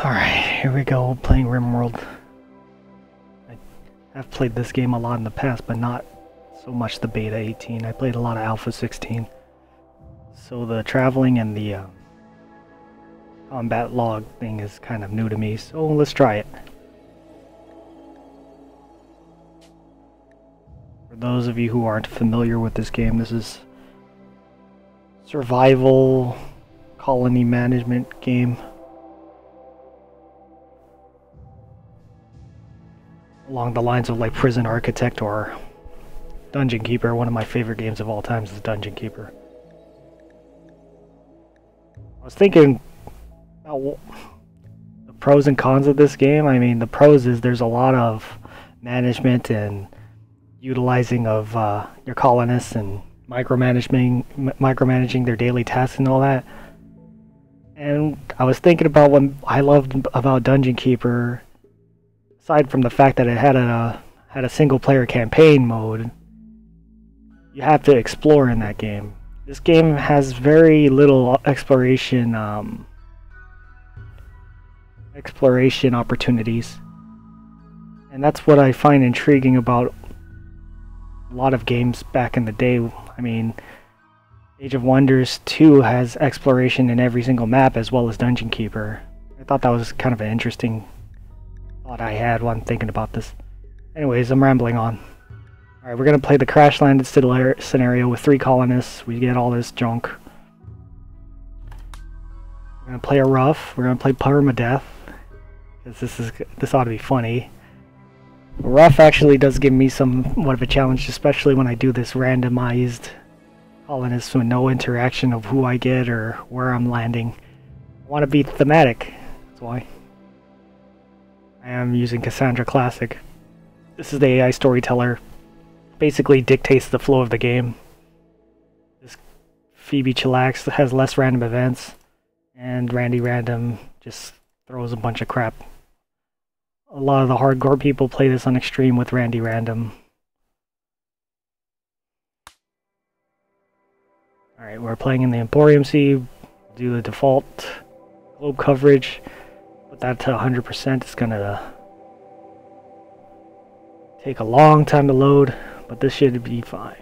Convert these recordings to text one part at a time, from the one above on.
Alright, here we go, playing Rimworld. I have played this game a lot in the past, but not so much the Beta 18. I played a lot of Alpha 16. So the traveling and the combat log thing is kind of new to me, so let's try it. For those of you who aren't familiar with this game, this is survival colony management game. Along the lines of like Prison Architect or Dungeon Keeper. One of my favorite games of all time is Dungeon Keeper. I was thinking about the pros and cons of this game. I mean, the pros is there's a lot of management and utilizing of your colonists and micromanaging their daily tasks and all that. And I was thinking about what I loved about Dungeon Keeper, aside from the fact that it had a single player campaign mode. You have to explore in that game. This game has very little exploration opportunities, and that's what I find intriguing about a lot of games back in the day. I mean, Age of Wonders 2 has exploration in every single map as well as Dungeon Keeper. I thought that was kind of an interesting thought I had while I'm thinking about this. Anyways, I'm rambling on. Alright, we're gonna play the crash landed scenario with 3 colonists. We get all this junk. We're gonna play a rough. We're gonna play permadeath, because this ought to be funny. Rough actually does give me somewhat of a challenge, especially when I do this randomized colonists with no interaction of who I get or where I'm landing. I want to be thematic, that's why. I am using Cassandra Classic. This is the AI storyteller. Basically dictates the flow of the game. This Phoebe Chillax has less random events, and Randy Random just throws a bunch of crap. A lot of the hardcore people play this on extreme with Randy Random. Alright, we're playing in the Emporium Sea. Do the default globe coverage. Put that to 100%. It's gonna take a long time to load, but this should be fine.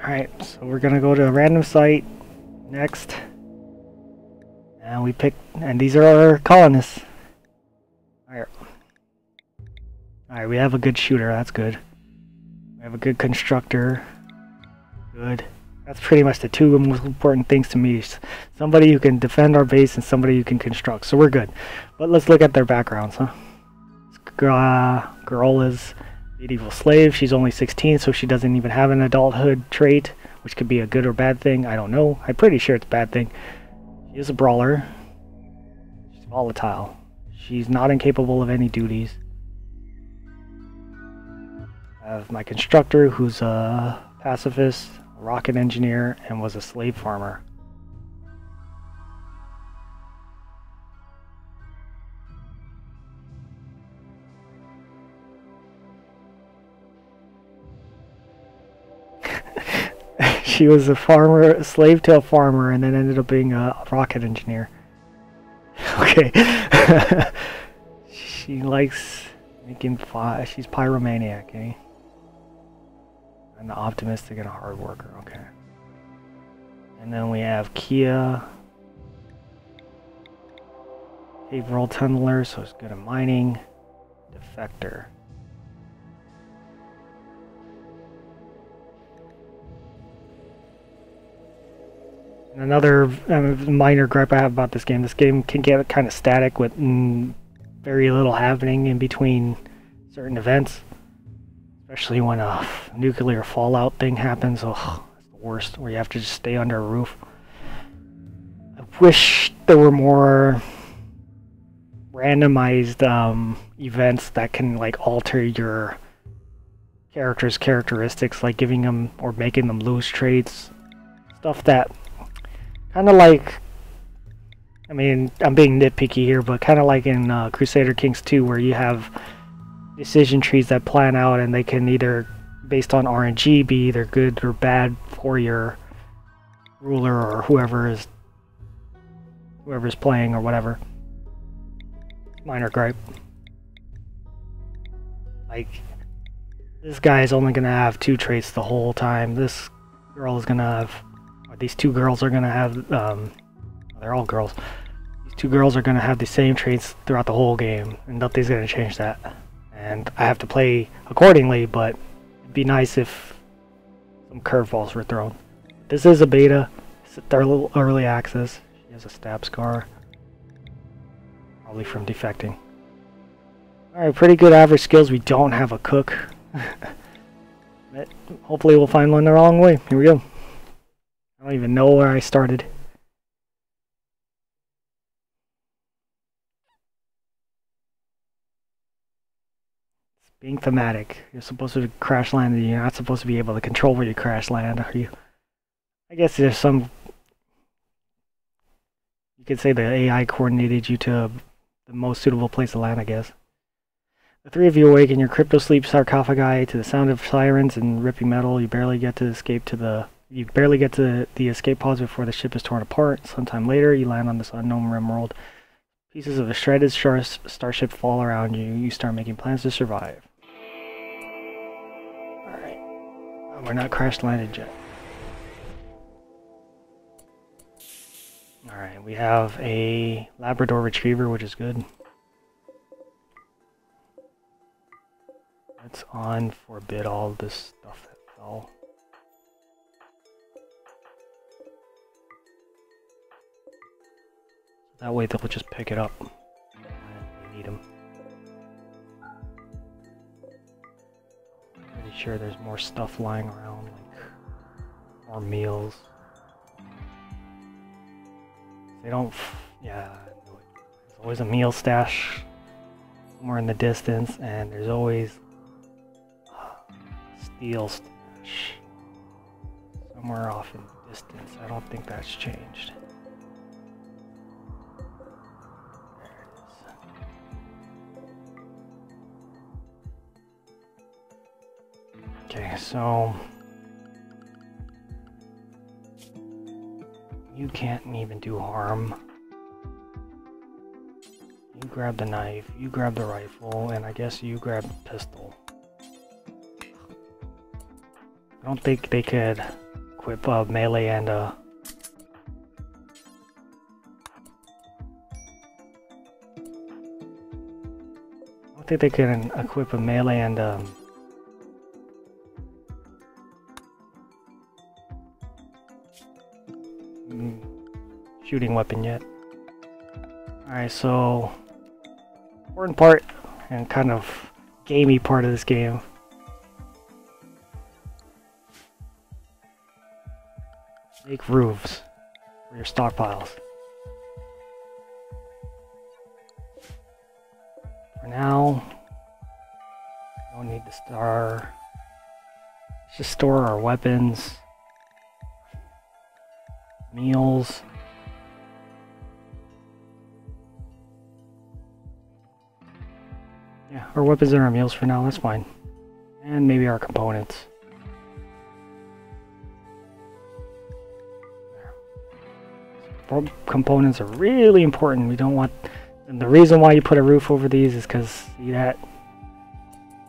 Alright, so we're gonna go to a random site next. And we pick, and these are our colonists. Alright, we have a good shooter, that's good. We have a good constructor. Good. That's pretty much the two most important things to me. Somebody who can defend our base and somebody who can construct. So we're good. But let's look at their backgrounds, huh? This girl is medieval slave. She's only 16, so she doesn't even have an adulthood trait, which could be a good or bad thing. I don't know. I'm pretty sure it's a bad thing. She is a brawler. She's volatile. She's not incapable of any duties. I have my constructor, who's a pacifist, a rocket engineer, and was a slave farmer. She was a farmer, a slave to a farmer, and then ended up being a rocket engineer. Okay. She likes making fire. She's pyromaniac, eh? And optimistic and a hard worker, okay. And then we have Kia. Cave world tunneler, so it's good at mining. Defector. And another minor gripe I have about this game can get kind of static with very little happening in between certain events. Especially when a nuclear fallout thing happens. Oh, it's the worst, where you have to just stay under a roof. I wish there were more randomized events that can like alter your character's characteristics, like giving them or making them lose traits. Stuff that kind of like I mean, I'm being nitpicky here, but kind of like in Crusader Kings 2, where you have decision trees that plan out, and they can either, based on RNG, be either good or bad for your ruler or whoever's playing or whatever. Minor gripe. Like, this guy is only gonna have 2 traits the whole time. This girl is gonna have, or these 2 girls are gonna have, they're all girls. These 2 girls are gonna have the same traits throughout the whole game, and nothing's gonna change that. And I have to play accordingly, but it'd be nice if some curveballs were thrown. This is a beta. It's a little early access. She has a stab scar. Probably from defecting. Alright, pretty good average skills. We don't have a cook. Hopefully we'll find one the wrong way. Here we go. I don't even know where I started. It's being thematic. You're supposed to crash land and you're not supposed to be able to control where you crash land, are you? I guess there's some... You could say the AI coordinated you to the most suitable place to land, I guess. The 3 of you awake in your crypto sleep sarcophagi to the sound of sirens and ripping metal. You barely get to the escape pods before the ship is torn apart. Sometime later, you land on this unknown Rimworld. Pieces of a shredded starship fall around you. You start making plans to survive. Alright. We're not crash landed yet. Alright, we have a Labrador Retriever, which is good. Let's unforbid all this stuff that fell. That way they'll just pick it up when they need them. Pretty sure there's more stuff lying around, like more meals. They don't... yeah, there's always a meal stash somewhere in the distance, and there's always steel stash somewhere off in the distance. I don't think that's changed. There it is. Okay, so you can't even do harm. You grab the knife, you grab the rifle, and I guess you grab the pistol. I don't think they could equip a melee and a... I don't think they can equip a melee and shooting weapon yet. Alright, so important part and kind of gamey part of this game. Make roofs for your stockpiles. For now, we don't need the star. Let's just store our weapons, meals. Yeah, our weapons and our meals for now, that's fine. And maybe our components. Components are really important. We don't want... And the reason why you put a roof over these is because, see that?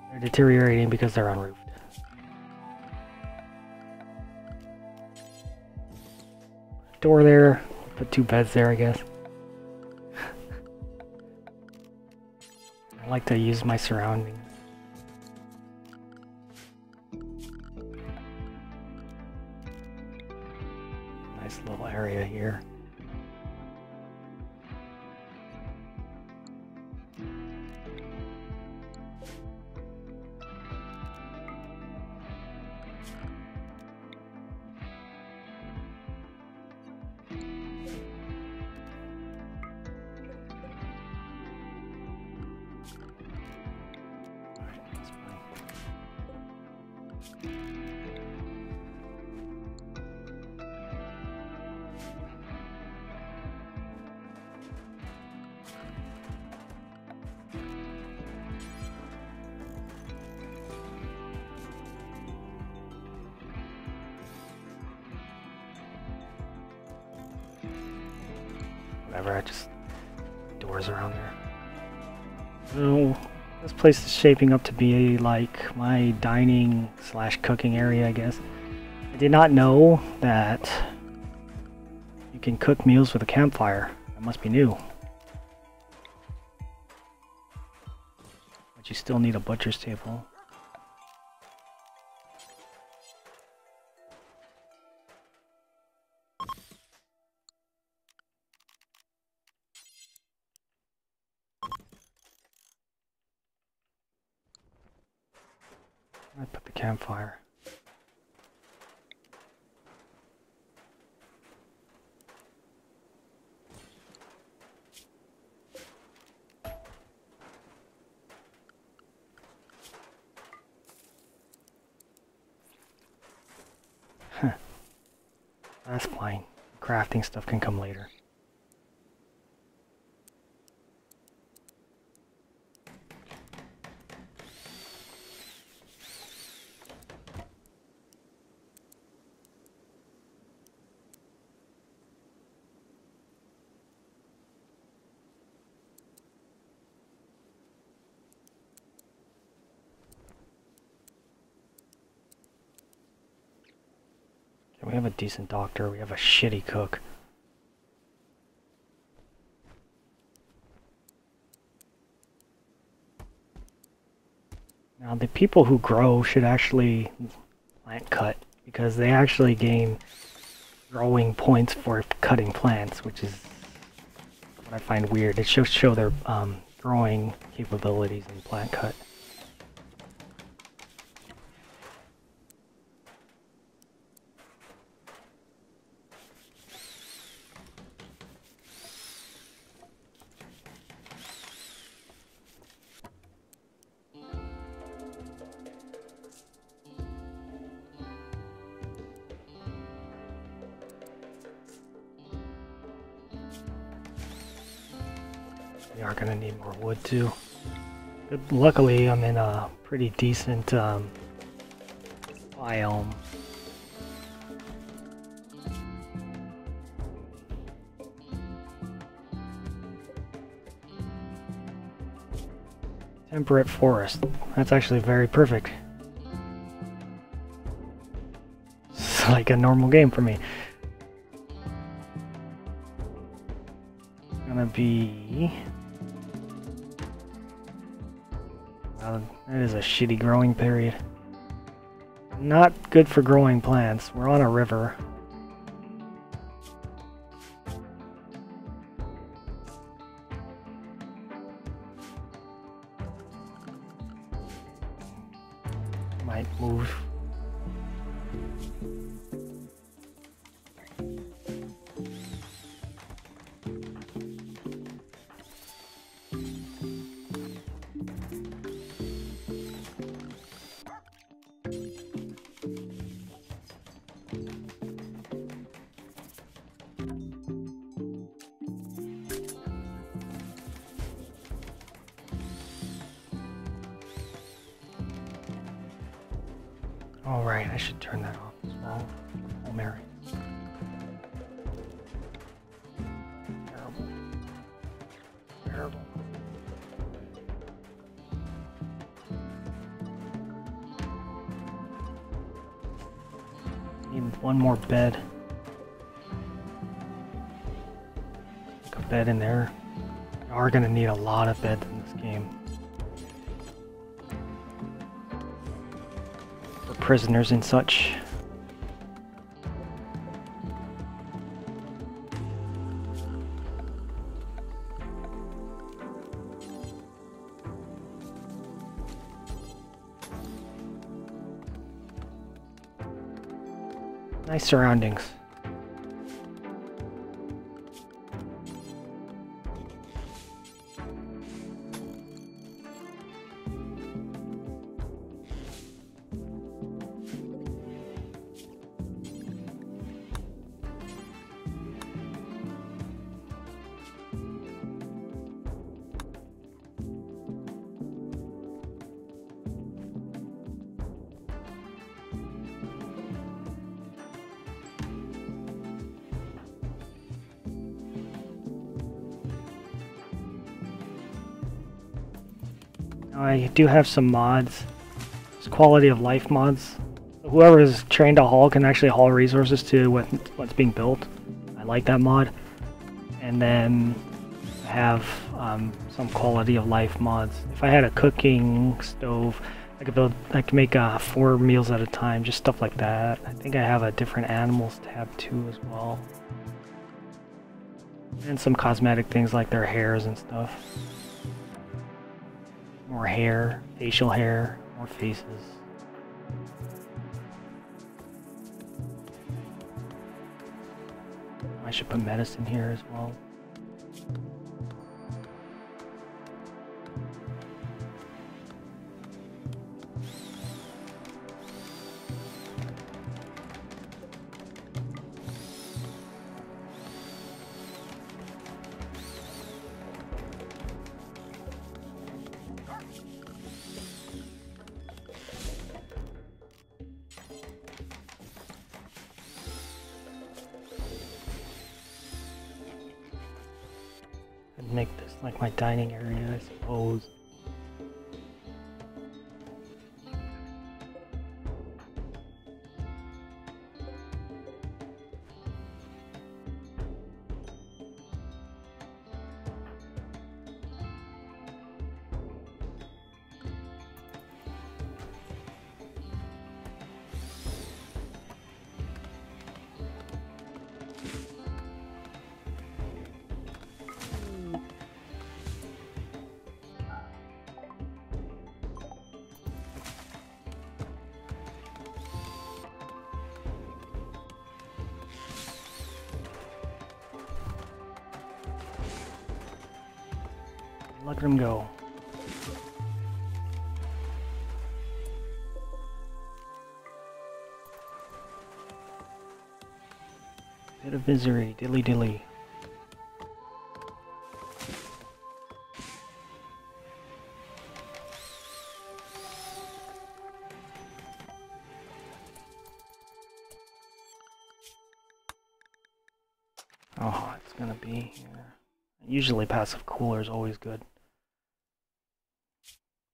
They're deteriorating because they're unroofed. Door there. Put 2 beds there, I guess. I like to use my surroundings. Nice little area here. Whatever, I just doors around there. So this place is shaping up to be like my dining slash cooking area, I guess. I did not know that you can cook meals with a campfire. That must be new. But you still need a butcher's table. I put the campfire. That's fine. Crafting stuff can come later. We have a decent doctor, we have a shitty cook. Now the people who grow should actually plant cut, because they actually gain growing points for cutting plants, which is what I find weird. It should show their growing capabilities in plant cut. We are gonna need more wood too. But luckily, I'm in a pretty decent biome. Temperate forest. That's actually very perfect. It's like a normal game for me. It's gonna be... That is a shitty growing period. Not good for growing plants. We're on a river. Might move. Alright, I should turn that off as well. Oh, Mary. Terrible. Terrible. Need one more bed. Like a bed in there. We are gonna need a lot of beds in this game. Prisoners and such. Nice surroundings. Now, I do have some mods. It's quality of life mods. Whoever is trained to haul can actually haul resources to what's being built. I like that mod. And then I have some quality of life mods. If I had a cooking stove, I could make 4 meals at a time, just stuff like that. I think I have a different animals tab too as well. And some cosmetic things like their hairs and stuff. More hair, facial hair, more faces. I should put medicine here as well. I'd make this like my dining area, I suppose. Look at him go. Bit of misery, dilly dilly. Oh, hot it's gonna be here. Usually passive cooler is always good.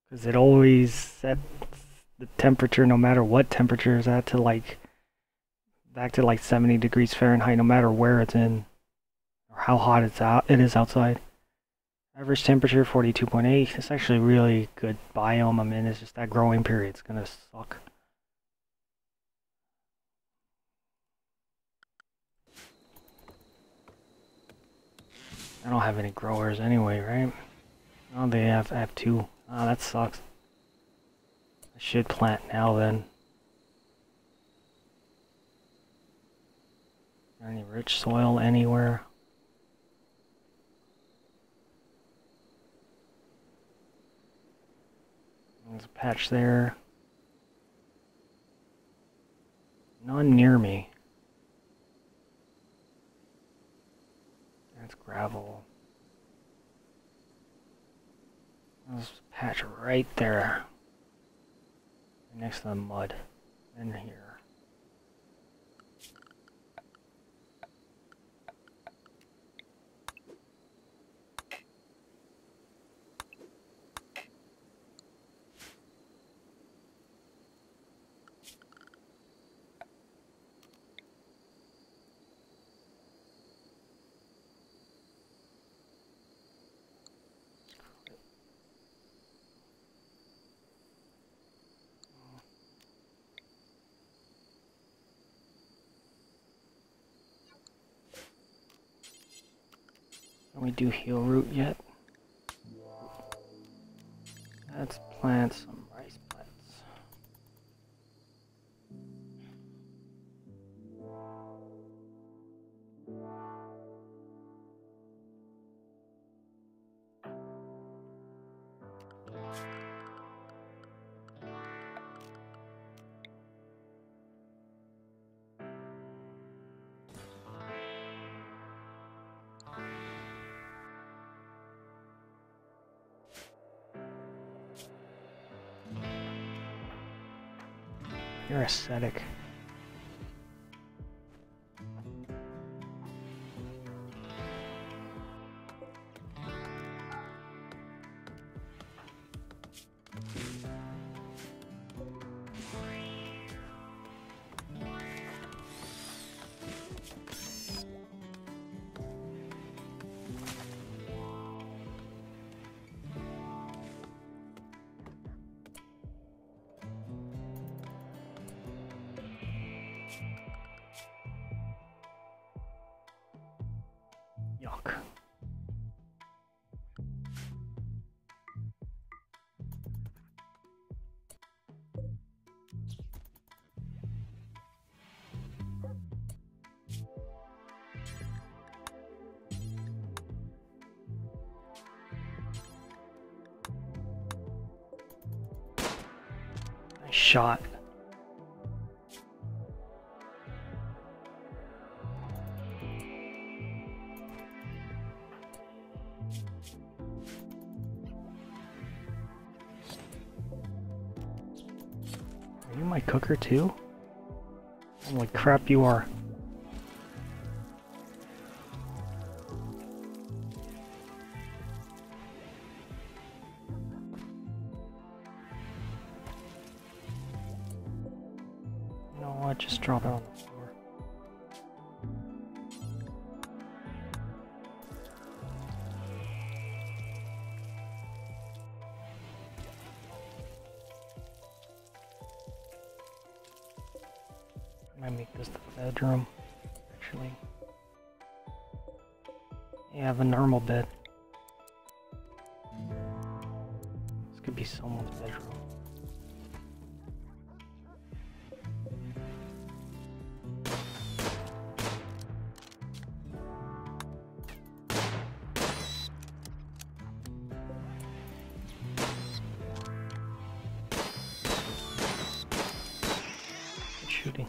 Because it always sets the temperature, no matter what temperature is at, to like back to like 70 degrees Fahrenheit, no matter where it's in or how hot it is outside. Average temperature 42.8. It's actually a really good biome I'm in. It's just that growing period. It's gonna suck. I don't have any growers anyway, right? Oh, they have 2. Oh, that sucks. I should plant now then. Is there any rich soil anywhere? There's a patch there. None near me. That's gravel. There's a patch right there. Next to the mud. In here. Can we do heal root yet? Let's plant some rice plants. You're aesthetic. Nice shot. Are you my cooker too? Holy crap, you are. You know what? Just drop it on the floor. I might make this the bedroom, actually. Yeah, I have a normal bed. This could be someone's bedroom. Good shooting.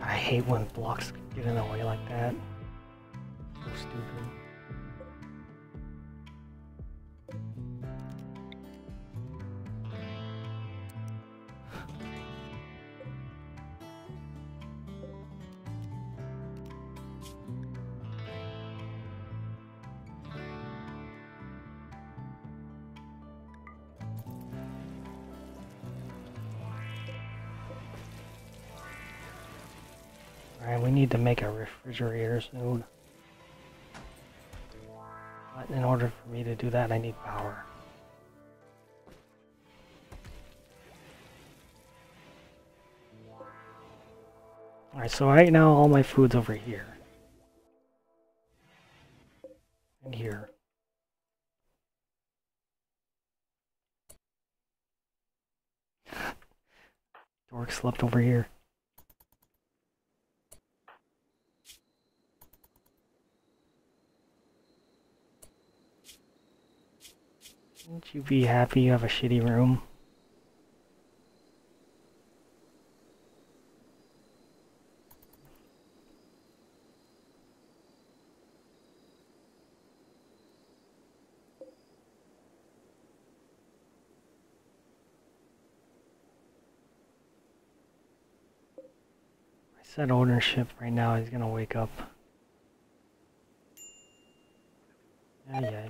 I hate when blocks get in the way like that. So stupid. Alright, we need to make a refrigerator soon. But in order for me to do that, I need power. Alright, so right now all my food's over here. And here. Dork slept over here. Shouldn't you be happy you have a shitty room? I said ownership right now, he's gonna wake up. Yeah.